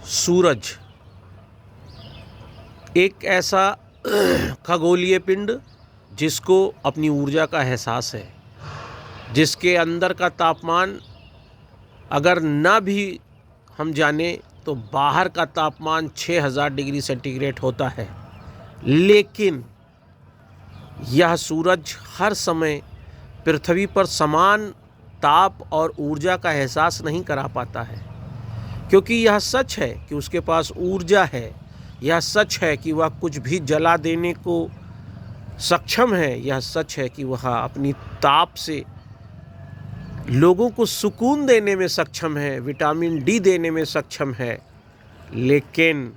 सूरज एक ऐसा खगोलीय पिंड जिसको अपनी ऊर्जा का एहसास है, जिसके अंदर का तापमान अगर ना भी हम जाने तो बाहर का तापमान 6000 डिग्री सेंटीग्रेड होता है, लेकिन यह सूरज हर समय पृथ्वी पर समान ताप और ऊर्जा का एहसास नहीं करा पाता है। क्योंकि यह सच है कि उसके पास ऊर्जा है, यह सच है कि वह कुछ भी जला देने को सक्षम है, यह सच है कि वह अपनी ताप से लोगों को सुकून देने में सक्षम है, विटामिन डी देने में सक्षम है। लेकिन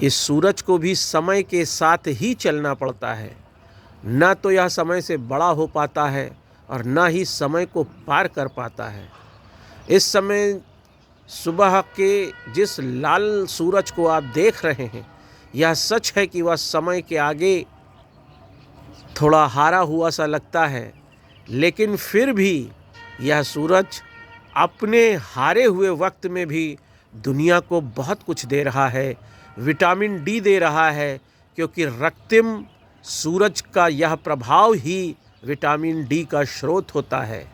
इस सूरज को भी समय के साथ ही चलना पड़ता है। न तो यह समय से बड़ा हो पाता है और न ही समय को पार कर पाता है। इस समय सुबह के जिस लाल सूरज को आप देख रहे हैं, यह सच है कि वह समय के आगे थोड़ा हारा हुआ सा लगता है, लेकिन फिर भी यह सूरज अपने हारे हुए वक्त में भी दुनिया को बहुत कुछ दे रहा है, विटामिन डी दे रहा है। क्योंकि रक्तिम सूरज का यह प्रभाव ही विटामिन डी का स्रोत होता है।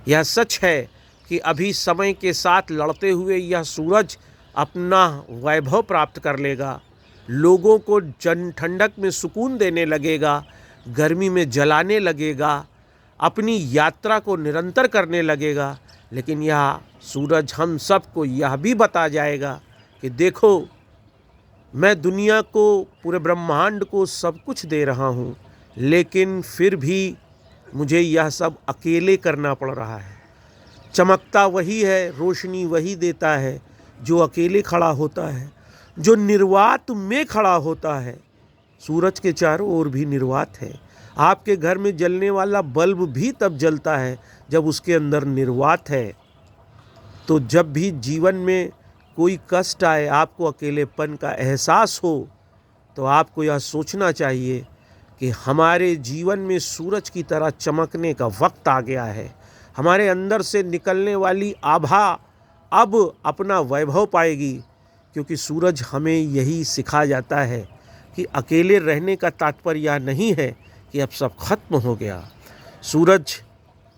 यह सच है कि अभी समय के साथ लड़ते हुए यह सूरज अपना वैभव प्राप्त कर लेगा, लोगों को ठंडक में सुकून देने लगेगा, गर्मी में जलाने लगेगा, अपनी यात्रा को निरंतर करने लगेगा। लेकिन यह सूरज हम सबको यह भी बता जाएगा कि देखो, मैं दुनिया को, पूरे ब्रह्मांड को सब कुछ दे रहा हूँ, लेकिन फिर भी मुझे यह सब अकेले करना पड़ रहा है। चमकता वही है, रोशनी वही देता है जो अकेले खड़ा होता है, जो निर्वात में खड़ा होता है। सूरज के चारों ओर भी निर्वात है। आपके घर में जलने वाला बल्ब भी तब जलता है जब उसके अंदर निर्वात है। तो जब भी जीवन में कोई कष्ट आए, आपको अकेलेपन का एहसास हो, तो आपको यह सोचना चाहिए कि हमारे जीवन में सूरज की तरह चमकने का वक्त आ गया है। हमारे अंदर से निकलने वाली आभा अब अपना वैभव पाएगी। क्योंकि सूरज हमें यही सिखा जाता है कि अकेले रहने का तात्पर्य यह नहीं है कि अब सब खत्म हो गया। सूरज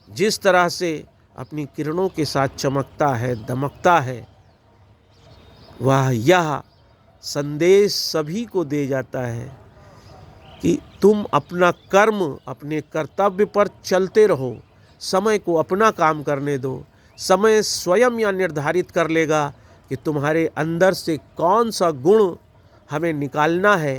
जिस तरह से अपनी किरणों के साथ चमकता है, दमकता है, वह यह संदेश सभी को दे जाता है कि तुम अपना कर्म, अपने कर्तव्य पर चलते रहो, समय को अपना काम करने दो। समय स्वयं यह निर्धारित कर लेगा कि तुम्हारे अंदर से कौन सा गुण हमें निकालना है,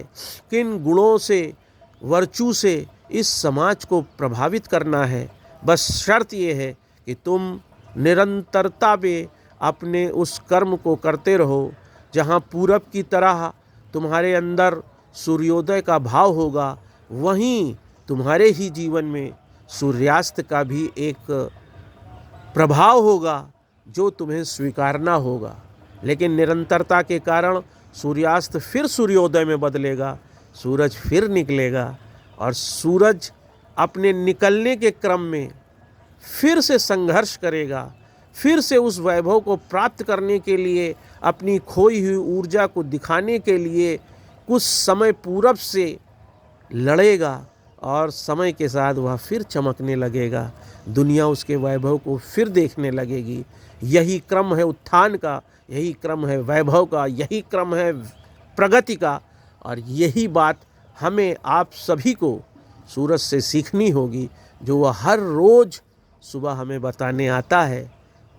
किन गुणों से, वर्चू से इस समाज को प्रभावित करना है। बस शर्त ये है कि तुम निरंतरता में अपने उस कर्म को करते रहो। जहाँ पूरब की तरह तुम्हारे अंदर सूर्योदय का भाव होगा, वहीं तुम्हारे ही जीवन में सूर्यास्त का भी एक प्रभाव होगा जो तुम्हें स्वीकारना होगा। लेकिन निरंतरता के कारण सूर्यास्त फिर सूर्योदय में बदलेगा, सूरज फिर निकलेगा, और सूरज अपने निकलने के क्रम में फिर से संघर्ष करेगा, फिर से उस वैभव को प्राप्त करने के लिए, अपनी खोई हुई ऊर्जा को दिखाने के लिए कुछ समय पूरब से लड़ेगा, और समय के साथ वह फिर चमकने लगेगा। दुनिया उसके वैभव को फिर देखने लगेगी। यही क्रम है उत्थान का, यही क्रम है वैभव का, यही क्रम है प्रगति का। और यही बात हमें, आप सभी को सूरज से सीखनी होगी, जो वह हर रोज़ सुबह हमें बताने आता है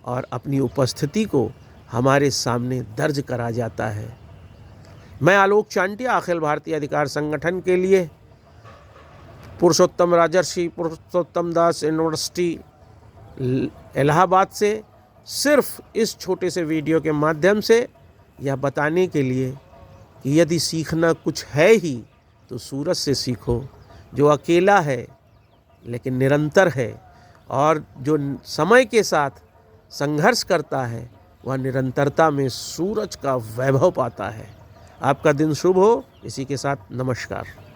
और अपनी उपस्थिति को हमारे सामने दर्ज करा जाता है। मैं आलोक चांटिया, अखिल भारतीय अधिकार संगठन के लिए पुरुषोत्तम राजर्षि पुरुषोत्तम दास यूनिवर्सिटी इलाहाबाद से सिर्फ इस छोटे से वीडियो के माध्यम से यह बताने के लिए कि यदि सीखना कुछ है ही तो सूरज से सीखो, जो अकेला है लेकिन निरंतर है, और जो समय के साथ संघर्ष करता है वह निरंतरता में सूरज का वैभव पाता है। आपका दिन शुभ हो। इसी के साथ नमस्कार।